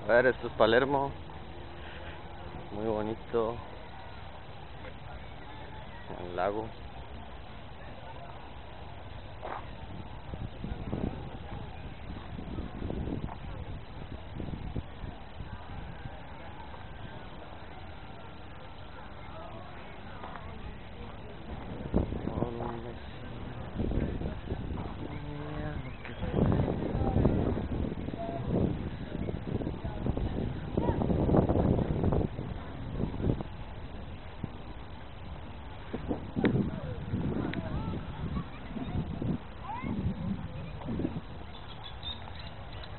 A ver, esto es Palermo, muy bonito, el lago.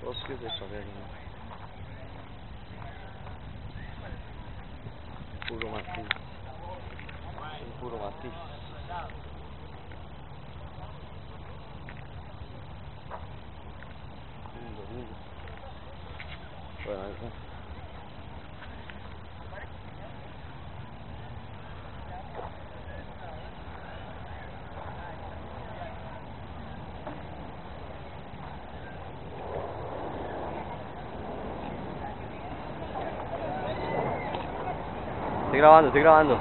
Bosques de Palermo, puro matiz, un puro matiz. Lindo. Bueno, ahí está. Estoy grabando.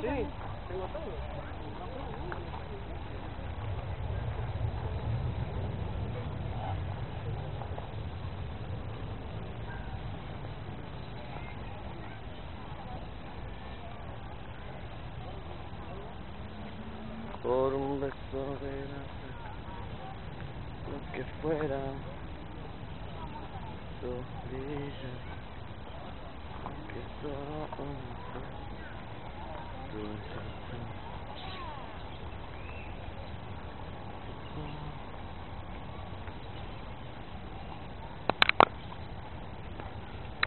Sí, tengo todo. Por un beso de la lo que fuera, brilla, que solo un